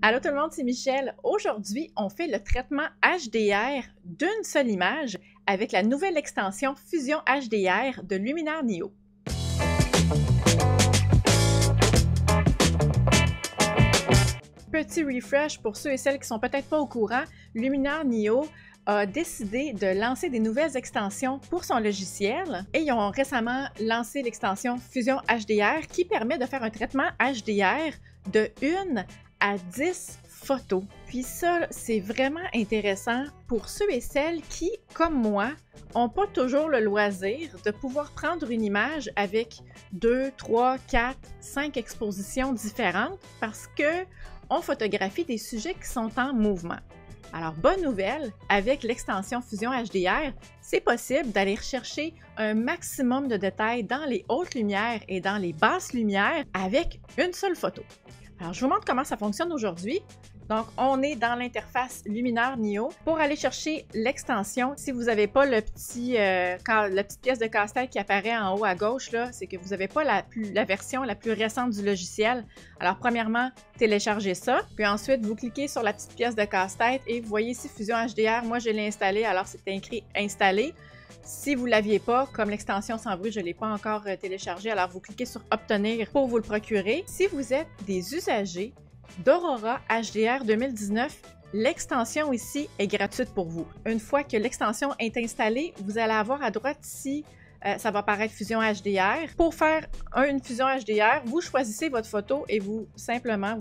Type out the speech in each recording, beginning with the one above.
Allô tout le monde, c'est Michel. Aujourd'hui, on fait le traitement HDR d'une seule image avec la nouvelle extension Fusion HDR de Luminar Neo. Petit refresh pour ceux et celles qui sont peut-être pas au courant, Luminar Neo a décidé de lancer des nouvelles extensions pour son logiciel et ils ont récemment lancé l'extension Fusion HDR qui permet de faire un traitement HDR de 1 à 10 photos. Puis ça, c'est vraiment intéressant pour ceux et celles qui, comme moi, n'ont pas toujours le loisir de pouvoir prendre une image avec 2, 3, 4, 5 expositions différentes parce que on photographie des sujets qui sont en mouvement. Alors, bonne nouvelle, avec l'extension Fusion HDR, c'est possible d'aller rechercher un maximum de détails dans les hautes lumières et dans les basses lumières avec une seule photo. Alors, je vous montre comment ça fonctionne aujourd'hui. Donc, on est dans l'interface Luminar Neo. Pour aller chercher l'extension, si vous n'avez pas la petite pièce de casse-tête qui apparaît en haut à gauche, c'est que vous n'avez pas la version la plus récente du logiciel. Alors, premièrement, téléchargez ça. Puis ensuite, vous cliquez sur la petite pièce de casse-tête et vous voyez ici Fusion HDR. Moi, je l'ai installé, alors c'est écrit « Installer ». Si vous ne l'aviez pas, comme l'extension sans bruit, je ne l'ai pas encore téléchargé, alors vous cliquez sur « Obtenir » pour vous le procurer. Si vous êtes des usagers d'Aurora HDR 2019, l'extension ici est gratuite pour vous. Une fois que l'extension est installée, vous allez avoir à droite ici, ça va apparaître Fusion HDR. Pour faire une Fusion HDR, vous choisissez votre photo et vous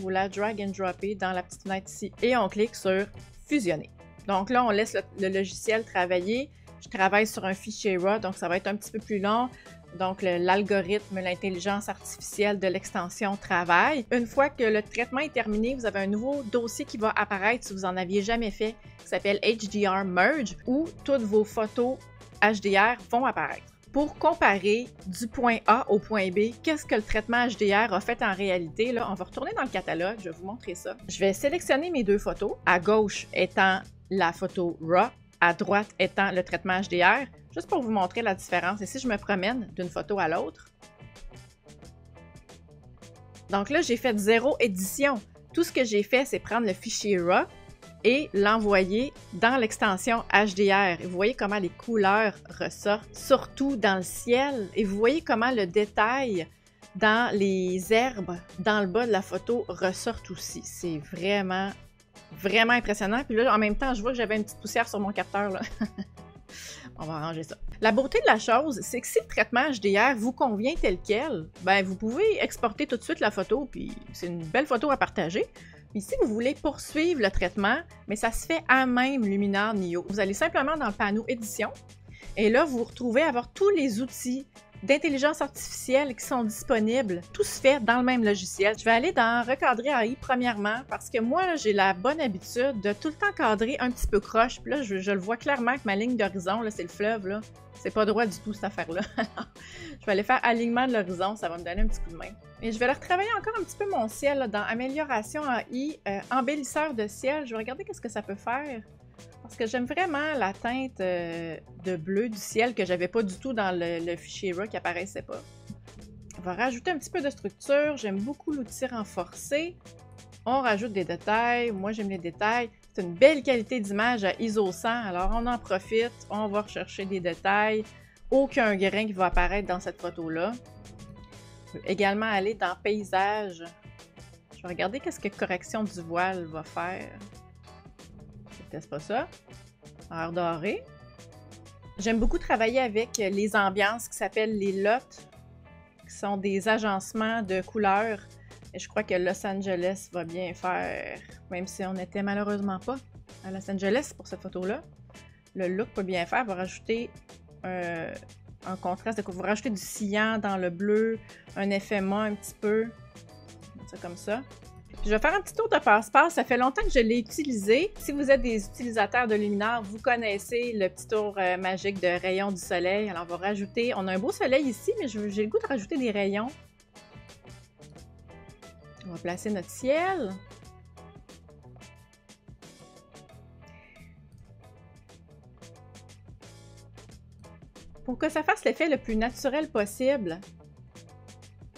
la drag and dropper dans la petite fenêtre ici. Et on clique sur Fusionner. Donc là, on laisse le logiciel travailler. Je travaille sur un fichier RAW, donc ça va être un petit peu plus long. Donc, l'algorithme, l'intelligence artificielle de l'extension travaille. Une fois que le traitement est terminé, vous avez un nouveau dossier qui va apparaître si vous n'en aviez jamais fait, qui s'appelle HDR Merge, où toutes vos photos HDR vont apparaître. Pour comparer du point A au point B, qu'est-ce que le traitement HDR a fait en réalité? Là, on va retourner dans le catalogue, je vais vous montrer ça. Je vais sélectionner mes deux photos, à gauche étant la photo RAW, à droite étant le traitement HDR, juste pour vous montrer la différence. Et si je me promène d'une photo à l'autre, donc là, j'ai fait 0 édition. Tout ce que j'ai fait, c'est prendre le fichier RAW et l'envoyer dans l'extension HDR. Et vous voyez comment les couleurs ressortent, surtout dans le ciel. Et vous voyez comment le détail dans les herbes, dans le bas de la photo, ressort aussi. C'est vraiment impressionnant. Puis là, en même temps, je vois que j'avais une petite poussière sur mon capteur, là. On va arranger ça. La beauté de la chose, c'est que si le traitement HDR vous convient tel quel, ben vous pouvez exporter tout de suite la photo, puis c'est une belle photo à partager. Puis si vous voulez poursuivre le traitement, mais ça se fait à même Luminar Neo. Vous allez simplement dans le panneau Édition, et là, vous retrouvez avoir tous les outils d'intelligence artificielle qui sont disponibles, tout se fait dans le même logiciel. Je vais aller dans Recadrer AI premièrement parce que moi, j'ai la bonne habitude de tout le temps cadrer un petit peu croche. Puis là, je le vois clairement que ma ligne d'horizon, c'est le fleuve, là. C'est pas droit du tout, cette affaire-là. Je vais aller faire alignement de l'horizon, ça va me donner un petit coup de main. Et je vais leur travailler encore un petit peu mon ciel là, dans Amélioration AI, embellisseur de ciel. Je vais regarder qu'est-ce que ça peut faire. Parce que j'aime vraiment la teinte de bleu du ciel que j'avais pas du tout dans le fichier RAW qui apparaissait pas. On va rajouter un petit peu de structure. J'aime beaucoup l'outil renforcé. On rajoute des détails. Moi, j'aime les détails. C'est une belle qualité d'image à ISO 100. Alors, on en profite. On va rechercher des détails. Aucun grain qui va apparaître dans cette photo-là. Je peux également aller dans Paysage. Je vais regarder qu'est-ce que correction du voile va faire. Teste pas ça. Heure dorée. J'aime beaucoup travailler avec les ambiances qui s'appellent les LUT, qui sont des agencements de couleurs. Et je crois que Los Angeles va bien faire, même si on n'était malheureusement pas à Los Angeles pour cette photo-là. Le look peut bien faire. Va rajouter un contraste. Vous rajoutez du cyan dans le bleu, un effet mat un petit peu. Ça comme ça. Je vais faire un petit tour de passe-passe. Ça fait longtemps que je l'ai utilisé. Si vous êtes des utilisateurs de Luminar, vous connaissez le petit tour magique de rayons du soleil. Alors, on va rajouter... On a un beau soleil ici, mais j'ai le goût de rajouter des rayons. On va placer notre ciel. Pour que ça fasse l'effet le plus naturel possible,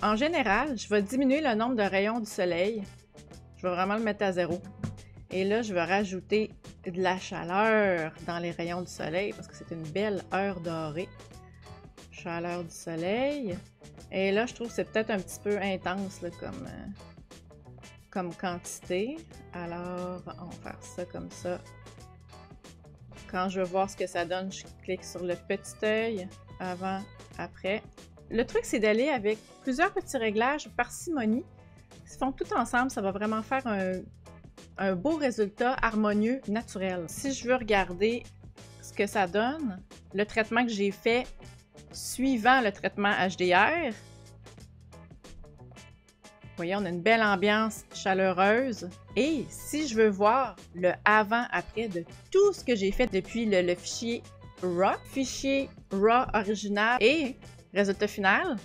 en général, je vais diminuer le nombre de rayons du soleil. Je vais vraiment le mettre à 0. Et là, je vais rajouter de la chaleur dans les rayons du soleil parce que c'est une belle heure dorée. Chaleur du soleil. Et là, je trouve que c'est peut-être un petit peu intense là, comme quantité. Alors, on va faire ça comme ça. Quand je veux voir ce que ça donne, je clique sur le petit œil. Avant, après. Le truc, c'est d'aller avec plusieurs petits réglages parcimonie. Ils se font tout ensemble, ça va vraiment faire un beau résultat harmonieux, naturel. Si je veux regarder ce que ça donne, le traitement que j'ai fait suivant le traitement HDR, vous voyez, on a une belle ambiance chaleureuse. Et si je veux voir le avant-après de tout ce que j'ai fait depuis le fichier RAW original et résultat final.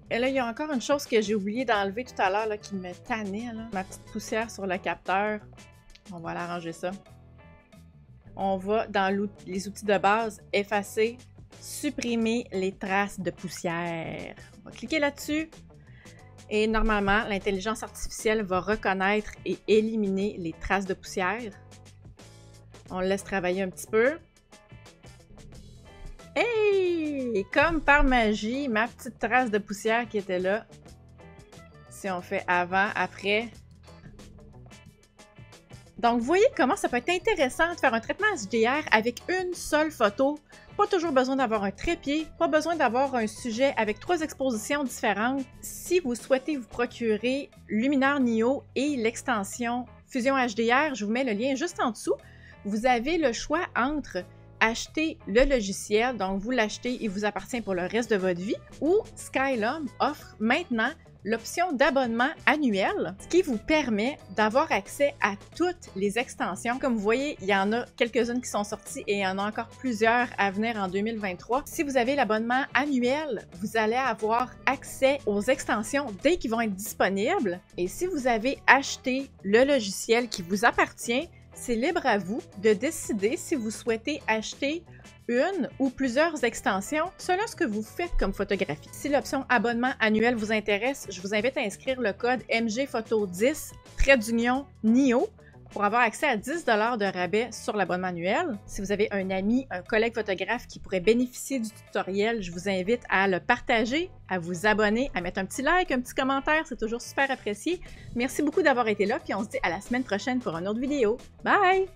Et là, il y a encore une chose que j'ai oublié d'enlever tout à l'heure qui me tannait, là. Ma petite poussière sur le capteur. On va l'arranger ça. On va dans les outils de base, effacer, supprimer les traces de poussière. On va cliquer là-dessus. Et normalement, l'intelligence artificielle va reconnaître et éliminer les traces de poussière. On le laisse travailler un petit peu. Hey! Comme par magie, ma petite trace de poussière qui était là. Si on fait avant, après. Donc, vous voyez comment ça peut être intéressant de faire un traitement HDR avec une seule photo. Pas toujours besoin d'avoir un trépied, pas besoin d'avoir un sujet avec 3 expositions différentes. Si vous souhaitez vous procurer Luminar Neo et l'extension Fusion HDR, je vous mets le lien juste en dessous. Vous avez le choix entre acheter le logiciel, donc vous l'achetez, il vous appartient pour le reste de votre vie, ou Skylum offre maintenant l'option d'abonnement annuel, ce qui vous permet d'avoir accès à toutes les extensions. Comme vous voyez, il y en a quelques-unes qui sont sorties et il y en a encore plusieurs à venir en 2023. Si vous avez l'abonnement annuel, vous allez avoir accès aux extensions dès qu'ils vont être disponibles. Et si vous avez acheté le logiciel qui vous appartient, c'est libre à vous de décider si vous souhaitez acheter une ou plusieurs extensions selon ce que vous faites comme photographie. Si l'option abonnement annuel vous intéresse, je vous invite à inscrire le code MGPhoto10-NIO pour avoir accès à 10 $ de rabais sur l'abonnement annuel. Si vous avez un ami, un collègue photographe qui pourrait bénéficier du tutoriel, je vous invite à le partager, à vous abonner, à mettre un petit like, un petit commentaire, c'est toujours super apprécié. Merci beaucoup d'avoir été là, puis on se dit à la semaine prochaine pour une autre vidéo. Bye!